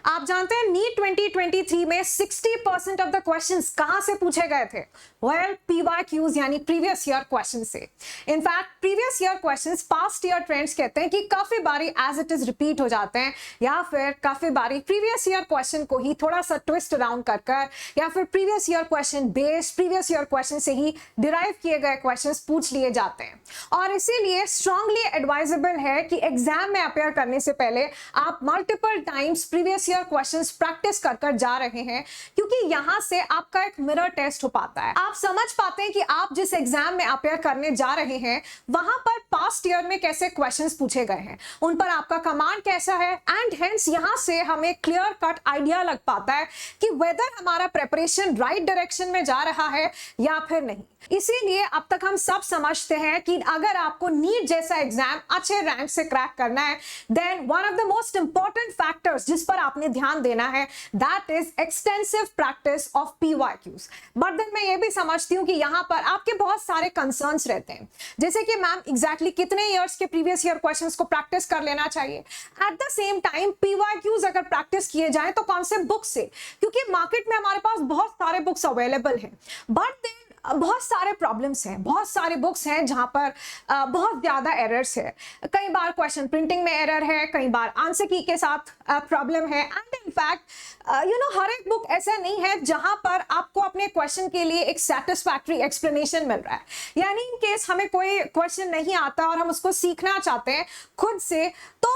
आप जानते हैं नीट 2023 में 60% ऑफ द क्वेश्चंस कहां से पूछे गए थे? वेल, पीवाईक्यूज यानी प्रीवियस ईयर क्वेश्चन से। In fact previous year questions past year trends कहते हैं कि काफी बारी एज इट इज रिपीट हो जाते हैं, या फिर काफी बारी प्रीवियस ईयर क्वेश्चन को ही थोड़ा सा ट्विस्ट अराउंड कर या फिर previous year question based previous year question से ही डिराइव किए गए क्वेश्चंस पूछ लिए जाते हैं। और इसीलिए स्ट्रांगली एडवाइजेबल है कि एग्जाम में अपेयर करने से पहले आप multiple times previous year questions practice कर जा रहे हैं, क्योंकि यहां से आपका एक मिरर टेस्ट हो पाता है। आप समझ पाते हैं कि आप जिस एग्जाम में अपेयर करने जा रहे हैं वहां पर पास्ट ईयर में कैसे क्वेश्चंस पूछे गए हैं, उन पर आपका कमांड कैसा है, एंड हेंस यहां से हमें क्लियर कट आइडिया लग पाता है कि वेदर हमारा प्रिपरेशन राइट डायरेक्शन में जा रहा है या फिर नहीं। इसीलिए अब तक हम सब समझते हैं कि अगर आपको नीट जैसा एग्जाम अच्छे रैंक से क्रैक करना है, then one of the most important factors जिस पर आपने ध्यान देना है that is extensive practice of PYQs. But then मैं ये भी समझती हूँ कि यहाँ पर आपके बहुत सारे कंसर्न्स रहते हैं, जैसे कि मैम एग्जैक्टली कितने ईयर्स के प्रीवियस ईयर क्वेश्चंस को प्रैक्टिस कर लेना चाहिए। Eight the same time PYQs अगर प्रैक्टिस किए जाए तो कौन से बुक से, क्योंकि मार्केट में हमारे पास बहुत सारे बुक्स अवेलेबल हैं, बट देन बहुत सारे प्रॉब्लम्स हैं, बहुत सारे बुक्स हैं जहां पर बहुत ज्यादा एरर्स है। कई बार क्वेश्चन प्रिंटिंग में एरर है, कई बार आंसर की के साथ प्रॉब्लम है, एंड इनफैक्ट हर एक बुक ऐसा नहीं है जहां पर आपको अपने क्वेश्चन के लिए एक सेटिस्फैक्टरी एक्सप्लेनेशन मिल रहा है। यानी इन केस हमें कोई क्वेश्चन नहीं आता और हम उसको सीखना चाहते हैं खुद से, तो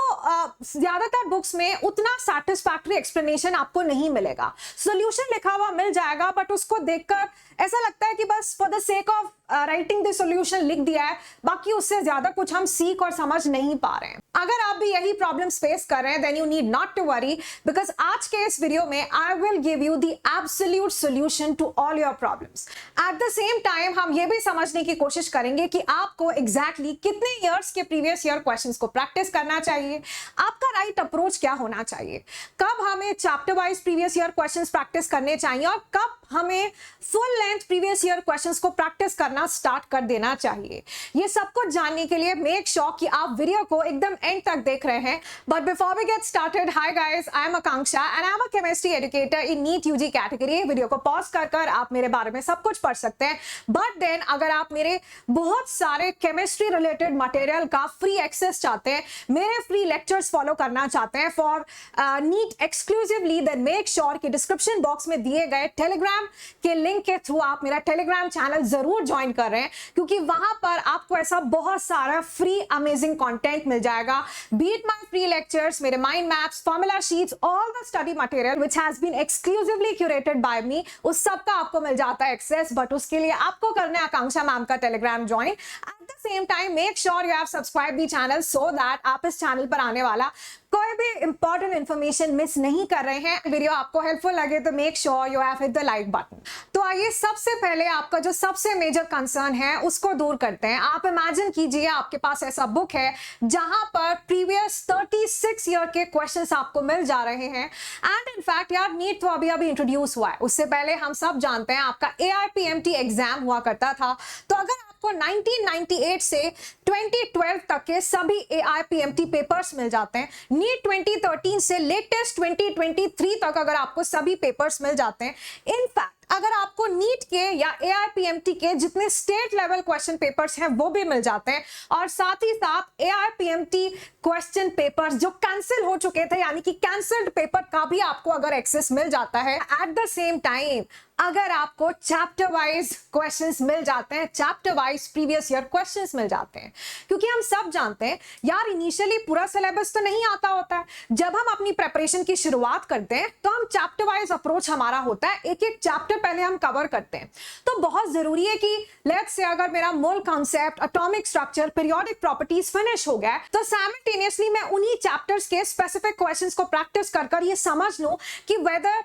ज्यादातर बुक्स में उतना सेटिस्फैक्टरी एक्सप्लेनेशन आपको नहीं मिलेगा। सोल्यूशन लिखा हुआ मिल जाएगा, बट उसको देखकर ऐसा लगता है कि बस for the sake of writing the solution लिख दिया है, बाकी उससे ज्यादा कुछ हम सीख और समझ नहीं पा रहे हैं। अगर आप भी यही प्रॉब्लम्स फेस कर रहे हैं then you need not to worry, because आज के इस वीडियो में I will give you the absolute solution to all your problems. At the same time हम ये भी समझने की कोशिश करेंगे कि आपको एग्जैक्टली कितने ईयर्स के प्रीवियस ईयर क्वेश्चंस को प्रैक्टिस करना चाहिए, आपका राइट अप्रोच क्या होना चाहिए, कब हमें chapter wise previous year questions practice करने चाहिए और कब हमें full length previous year questions को प्रैक्टिस करना स्टार्ट कर देना चाहिए। ये सब कुछ जानने के लिए मेक श्योर कि आप वीडियो को एकदम एंड तक देख रहे हैं। But before we get started, hi guys, I am Akanksha and I am a chemistry educator in NEET UG category. Video को पॉज कर आप मेरे बारे में सब कुछ पढ़ सकते हैं, बट देन अगर आप मेरे बहुत सारे केमिस्ट्री रिलेटेड मटेरियल का फ्री एक्सेस चाहते हैं, मेरे फ्री लेक्चर्स फॉलो करना चाहते हैं for NEET exclusively, then make sure कि डिस्क्रिप्शन बॉक्स में दिए गए टेलीग्राम के लिंक के थ्रू आप मेरा टेलीग्राम चैनल जरूर ज्वाइन कर रहे हैं, क्योंकि वहां पर आपको ऐसा बहुत सारा फ्री अमेजिंग कंटेंट मिल जाएगा। बीट माय फ्री लेक्चर्स, मेरे mind maps, formula sheets, all the study material which has been exclusively curated by me, उस सब का आपको मिल जाता है एक्सेस। बट उसके लिए आपको करना है आकांक्षा मैम का Telegram join. Eight the same time make sure you have subscribe the channel so that आप इस चैनल पर आने वाला कोई भी इंपॉर्टेंट इंफॉर्मेशन मिस नहीं कर रहे हैं। वीडियो आपको हेल्पफुल लगे तो make sure you have hit the like button. तो आइए सबसे पहले आपका जो सबसे मेजर कंसर्न है उसको दूर करते हैं। आप इमेजिन कीजिए आपके पास ऐसा बुक है जहां पर प्रीवियस 36 ईयर के क्वेश्चंस आपको मिल जा रहे हैं, एंड इनफैक्ट यार नीट तो अभी इंट्रोड्यूस हुआ है, उससे पहले हम सब जानते हैं आपका AIPMT एग्जाम हुआ करता था। तो अगर आपको 1998 से 2012 तक के सभी AIPMT पेपर्स मिल जाते हैं, नीट 2013 से लेटेस्ट 2023 तक अगर आपको सभी पेपर्स मिल जाते हैं, इनफैक्ट अगर आपको नीट के या AIPMT के जितने स्टेट लेवल क्वेश्चन पेपर्स हैं वो भी मिल जाते हैं, और साथ ही साथ AIPMT क्वेश्चन पेपर्स जो कैंसिल हो चुके थे यानी कि कैंसल्ड पेपर का भी आपको अगर एक्सेस मिल जाता है। एट द सेम टाइम अगर आपको चैप्टर वाइज क्वेश्चंस मिल जाते हैं, chapter wise previous year questions मिल जाते हैं, क्योंकि हम सब जानते हैं यार इनिशियली पूरा सिलेबस तो नहीं आता होता है। जब हम अपनी प्रिपरेशन की शुरुआत करते हैं तो हम चैप्टर वाइज अप्रोच हमारा होता है, एक एक चैप्टर पहले हम कवर करते हैं। तो बहुत जरूरी है कि लेट्स से अगर मेरा मूल concept, atomic structure, periodic properties finish हो गया तो साइमल्टेनियसली मैं उन्हीं चैप्टर्स के स्पेसिफिक क्वेश्चंस को प्रैक्टिस कर ये समझ लूं कि वेदर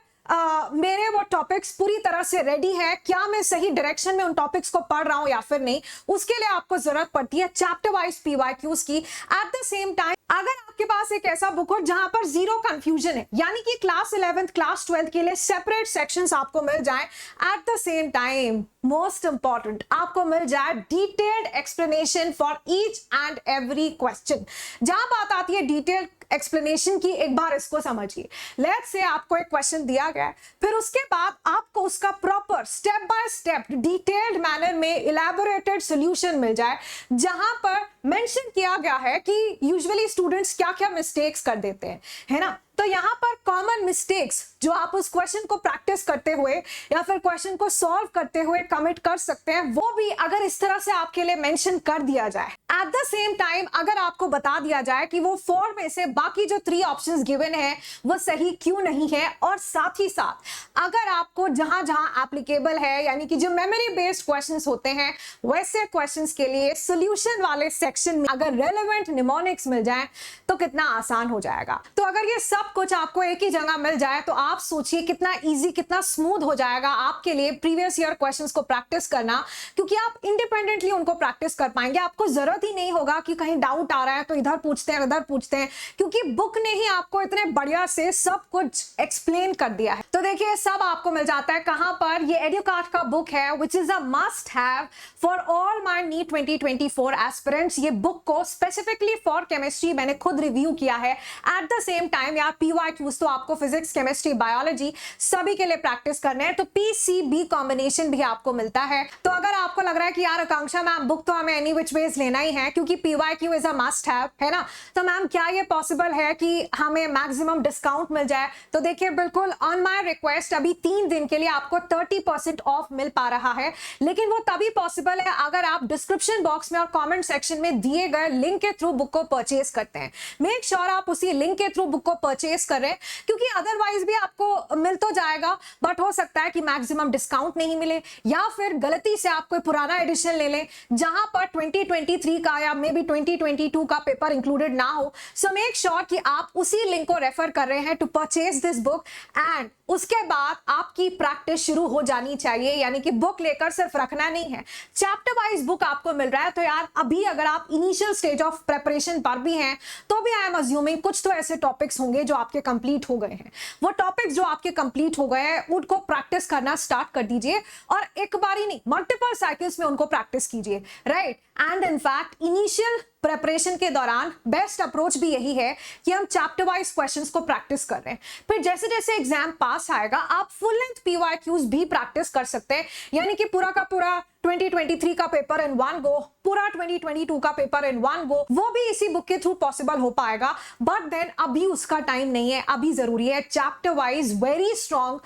मेरे वो टॉपिक्स पूरी तरह से रेडी है, क्या मैं सही डायरेक्शन में उन टॉपिक्स को पढ़ रहा हूं या फिर नहीं। उसके लिए आपको जरूरत पड़ती है चैप्टर वाइज पीवाईक्यूज की। एट द सेम टाइम अगर आपके पास एक ऐसा बुक हो जहां पर जीरो कंफ्यूजन है, यानी कि क्लास 11th क्लास 12th के लिए सेपरेट सेक्शंस आपको मिल जाए, eight the same time most important आपको मिल जाए detailed explanation for each and every question. जहां बात आती है डिटेल्ड एक्सप्लेनेशन की एक बार इसको समझिए। लेट्स से आपको एक क्वेश्चन दिया गया है, फिर उसके बाद आपको उसका proper step by step detailed manner में इलैबोरेटेड सॉल्यूशन मिल जाए, जहां पर मेंशन किया गया है कि यूजुअली स्टूडेंट्स क्या क्या मिस्टेक्स कर देते हैं, है ना। तो यहां पर कॉमन मिस्टेक्स जो आप उस क्वेश्चन को प्रैक्टिस करते हुए या फिर क्वेश्चन को सॉल्व करते हुए कमिट कर सकते हैं, वो भी अगर इस तरह से आपके लिए मेंशन कर दिया जाए। एट द सेम टाइम अगर आपको बता दिया जाए कि वो 4 में से बाकी जो 3 ऑप्शंस गिवन है वो सही क्यों नहीं है, और साथ ही साथ अगर आपको जहां जहां एप्लीकेबल है, यानी कि जो मेमोरी बेस्ड क्वेश्चंस होते हैं, वैसे क्वेश्चंस के लिए सॉल्यूशन वाले सेक्शन में अगर रेलेवेंट निमोनिक्स मिल जाए तो कितना आसान हो जाएगा। तो अगर ये सब कुछ आपको एक ही जगह मिल जाए तो आप सोचिए कितना इजी, कितना स्मूथ हो जाएगा आपके लिए प्रीवियस ईयर क्वेश्चंस को प्रैक्टिस करना, क्योंकि आप इंडिपेंडेंटली उनको प्रैक्टिस कर पाएंगे। आपको जरूरत ही नहीं होगा कि कहीं डाउट आ रहा है तो इधर पूछते हैं उधर पूछते हैं, क्योंकि बुक ने ही आपको इतने बढ़िया से सब कुछ एक्सप्लेन कर दिया है। तो देखिए सब आपको मिल जाता है कहां पर, ये एडुकार्ट का बुक है which is a must have for all my NEET 2024 aspirants. ये बुक को स्पेसिफिकली फॉर केमिस्ट्री मैंने खुद रिव्यू किया है। एट द सेम टाइम यार PYQs तो आपको फिजिक्स, केमिस्ट्री, बायोलॉजी सभी के लिए प्रैक्टिस करने हैं, तो PCB कॉम्बिनेशन भी आपको मिलता है। तो अगर आपको लग रहा है कि यार आकांक्षा मैम बुक तो हमें एनी विच वेज लेना ही है क्योंकि PYQ is a must have, है ना, तो मैम क्या ये पॉसिबल है कि हमें मैक्सिमम डिस्काउंट मिल जाए? तो देखिए बिल्कुल ऑन माय रिक्वेस्ट अभी 3 दिन के लिए आपको 30% ऑफ मिल पा रहा है, लेकिन वो तभी पॉसिबल है अगर आप डिस्क्रिप्शन बॉक्स में और कमेंट सेक्शन में दिए गए लिंक के थ्रू बुक को परचेज करते हैं। मेक श्योर आप उसी लिंक के थ्रू बुक को परचेज कर रहे हैं, क्योंकि अदरवाइज भी आपको मिल तो जाएगा बट हो सकता है कि मैक्सिमम डिस्काउंट नहीं मिले, या फिर गलती से आप कोई पुराना एडिशन ले लें जहां पर 2023 का या मे बी 2022 का पेपर इंक्लूडेड ना हो। सो मेक श्योर कि आप उसी लिंक को रेफर कर रहे हैं to purchase this book, and उसके बाद आपकी प्रैक्टिस शुरू हो जानी चाहिए, यानी कि बुक लेकर सिर्फ रखना नहीं है, चैप्टर वाइज बुक आपको मिल रहा है। तो यार अभी अगर आप इनिशियल स्टेज ऑफ प्रेपरेशन पर भी हैं तो भी आई एम अज्यूमिंग कुछ तो ऐसे टॉपिक्स होंगे जो आपके कंप्लीट हो गए हैं। वो टॉपिक्स जो आपके कंप्लीट हो गए हैं उनको प्रैक्टिस करना स्टार्ट कर दीजिए, और एक बार ही नहीं मल्टीपल साइकिल्स में उनको प्रैक्टिस कीजिए, right. And in fact initial preparation के दौरान बेस्ट अप्रोच भी यही है कि हम चैप्टर वाइज क्वेश्चंस को प्रैक्टिस कर रहे हैं, फिर जैसे जैसे एग्जाम पास आएगा आप फुल लेंथ PYQs भी प्रैक्टिस कर सकते हैं, यानी कि पूरा का पूरा 2023 का पेपर इन वन गो, पूरा 2022 का पेपर इन वन गो, वो भी इसी बुक के थ्रू पॉसिबल हो पाएगा। बट देन अभी उसका टाइम नहीं है, अभी जरूरी है chapter wise very strong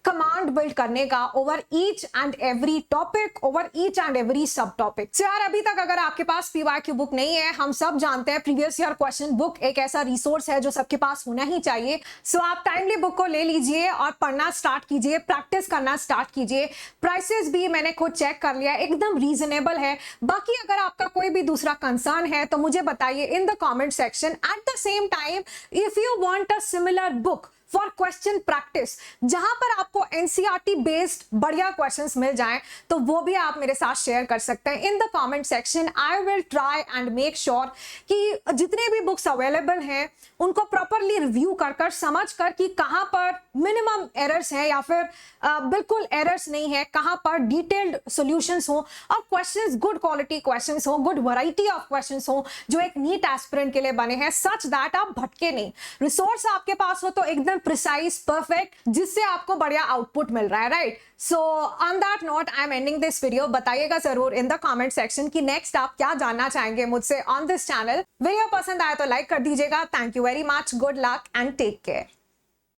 command build करने का over each and every topic, over each and every सब टॉपिक। सो यार अभी तक अगर आपके पास PYQ बुक नहीं है, हम सब जानते हैं प्रीवियस ईयर क्वेश्चन बुक एक ऐसा रिसोर्स है जो सबके पास होना ही चाहिए। सो आप टाइमली बुक को ले लीजिए और पढ़ना स्टार्ट कीजिए, प्रैक्टिस करना स्टार्ट कीजिए। प्राइसेस भी मैंने खुद चेक कर लिया, एकदम रीजनेबल है। बाकी अगर आपका कोई भी दूसरा कंसर्न है तो मुझे बताइए in the comment section. Eight the same time if you want a similar book for question practice जहां पर आपको NCERT बेस्ड बढ़िया क्वेश्चंस मिल जाएं, तो वो भी आप मेरे साथ शेयर कर सकते हैं in the comment section. I will try and make sure कि जितने भी बुक्स अवेलेबल हैं उनको प्रॉपरली रिव्यू कर कर समझ कर कि कहां पर मिनिमम एरर्स हैं या फिर बिल्कुल एरर्स नहीं है, कहां पर डिटेल्ड सॉल्यूशंस हो और क्वेश्चंस गुड क्वालिटी क्वेश्चंस हो, गुड वैरायटी ऑफ क्वेश्चंस हो जो एक नीट एस्पिरेंट के लिए बने हैं, सच दैट आप भटके नहीं। रिसोर्स आपके पास हो तो एकदम प्रिसाइज, परफेक्ट, जिससे आपको बढ़िया आउटपुट मिल रहा है, right. So on that note I am ending this video. बताइएगा जरूर इन द कमेंट सेक्शन कि नेक्स्ट आप क्या जानना चाहेंगे मुझसे ऑन दिस चैनल। वीडियो पसंद आया तो लाइक कर दीजिएगा। Thank you very much, good luck and take care.